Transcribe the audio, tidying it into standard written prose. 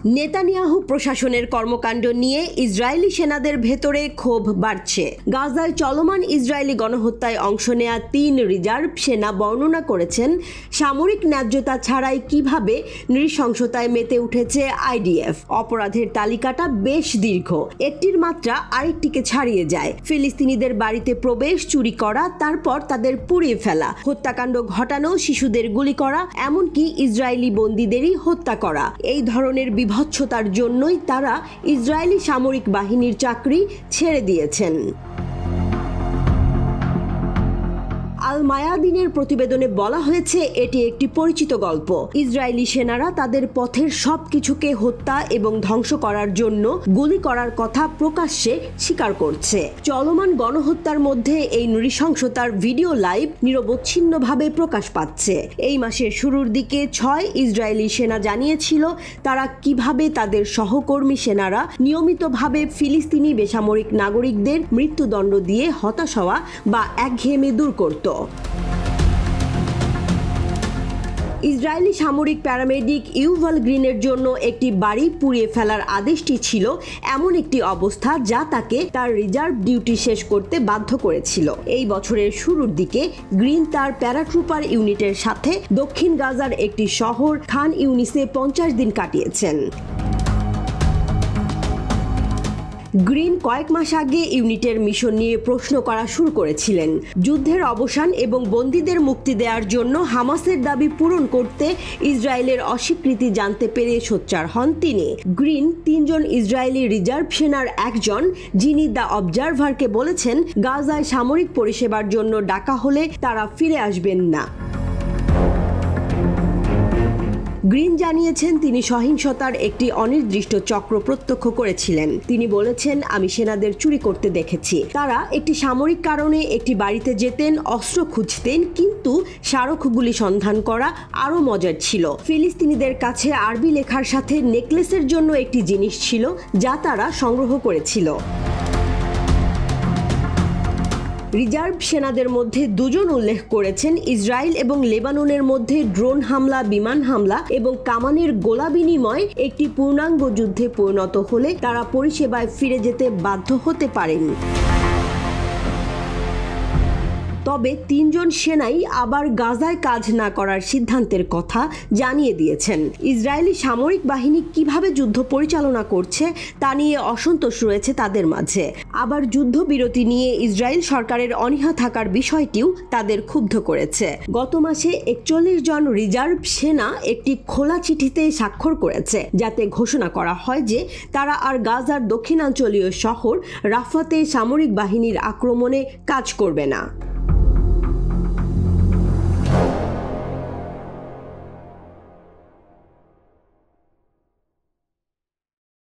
Netanyahu প্রশাসনের কর্মকাণ্ড নিয়ে ইসরায়েলি সেনাদের ভেতরে ক্ষোভ বাড়ছে। গাজায় চলমান ইসরায়েলি গণহত্যায় অংশ নেয়া ৩ রিজার্ভ সেনা বর্ণনা করেছেন সামরিক ন্যায্যতা ছাড়াই কিভাবে নৃশংসতায় মেতে উঠেছে আইডিএফ। অপরাধের তালিকাটা বেশ দীর্ঘ, একটির মাত্রা আরেকটিকে ছাড়িয়ে যায়। ফিলিস্তিনিদের বাড়িতে প্রবেশ, চুরি করা, তারপর তাদের পুড়িয়ে ফেলা, হত্যাকাণ্ড ঘটানো, শিশুদের গুলি করা, এমনকি ইসরায়েলি বন্দীদেরই হত্যা করা। এই ধরনের বিভৎসতার জন্যই তারা ইসরায়েলি সামরিক বাহিনীর চাকরি ছেড়ে দিয়েছেন। আল মায়াদিনের প্রতিবেদনে বলা হয়েছে এটি একটি পরিচিত গল্প। ইসরায়েলি সেনারা তাদের পথের সবকিছুকে হত্যা এবং ধ্বংস করার জন্য গুলি করার কথা প্রকাশ্যে স্বীকার করছে। চলমান গণহত্যার মধ্যে এই নৃশংসতার ভিডিও লাইভ নিরবচ্ছিন্নভাবে প্রকাশ পাচ্ছে। এই মাসের শুরুর দিকে 6 ইসরায়েলি সেনা জানিয়েছিল তারা কিভাবে তাদের সহকর্মী সেনারা নিয়মিতভাবে ফিলিস্তিনি বেসামরিক নাগরিকদের মৃত্যুদণ্ড দিয়ে হতাশ হওয়া বা একঘেয়েমি দূর করত। ইসরায়েলি সামরিক প্যারামেডিক ইউভাল গ্রিনের জন্য একটি বাড়ি পুড়িয়ে ফেলার আদেশটি ছিল এমন একটি অবস্থা যা তাকে তার রিজার্ভ ডিউটি শেষ করতে বাধ্য করেছিল। এই বছরের শুরুর দিকে গ্রিন তার প্যারাট্রুপার ইউনিটের সাথে দক্ষিণ গাজার একটি শহর খান ইউনিসে 50 দিন কাটিয়েছেন। গ্রিন কয়েক মাস আগে ইউনিটের মিশন নিয়ে প্রশ্ন করা শুরু করেছিলেন। যুদ্ধের অবসান এবং বন্দীদের মুক্তি দেওয়ার জন্য হামাসের দাবি পূরণ করতে ইসরায়েলের অস্বীকৃতি জানতে পেরে সোচ্চার হন তিনি। গ্রিন 3 জন ইসরায়েলি রিজার্ভ সেনার একজন, যিনি দ্য অবজারভারকে বলেছেন গাজায় সামরিক পরিষেবার জন্য ডাকা হলে তারা ফিরে আসবেন না। গ্রিন জানিয়েছেন তিনি সহিংসতার একটি অনির্দিষ্ট চক্র প্রত্যক্ষ করেছিলেন। তিনি বলেছেন, আমি সেনাদের চুরি করতে দেখেছি। তারা একটি সামরিক কারণে একটি বাড়িতে যেতেন, অস্ত্র খুঁজতেন, কিন্তু স্মারকগুলি সন্ধান করা আরও মজার ছিল। ফিলিস্তিনিদের কাছে আরবি লেখার সাথে নেকলেসের জন্য একটি জিনিস ছিল যা তারা সংগ্রহ করেছিল। রিজার্ভ সেনাদের মধ্যে 2 জন উল্লেখ করেছেন ইসরায়েল এবং লেবাননের মধ্যে ড্রোন হামলা, বিমান হামলা এবং কামানের গোলা বিনিময় একটি পূর্ণাঙ্গ যুদ্ধে পরিণত হলে তারা পরিষেবায় ফিরে যেতে বাধ্য হতে পারেন। তবে 3 জন সেনাই আবার গাজায় কাজ না করার সিদ্ধান্তের কথা জানিয়ে দিয়েছেন। ইসরায়েলি সামরিক বাহিনী কিভাবে যুদ্ধ পরিচালনা করছে তা নিয়ে অসন্তোষ রয়েছে তাদের মাঝে। আবার যুদ্ধবিরতি নিয়ে ইসরায়েল সরকারের অনীহা থাকার বিষয়টিও তাদের ক্ষুব্ধ করেছে। গত মাসে 41 জন রিজার্ভ সেনা একটি খোলা চিঠিতে স্বাক্ষর করেছে, যাতে ঘোষণা করা হয় যে তারা আর গাজার দক্ষিণাঞ্চলীয় শহর রাফাতে সামরিক বাহিনীর আক্রমণে কাজ করবে না।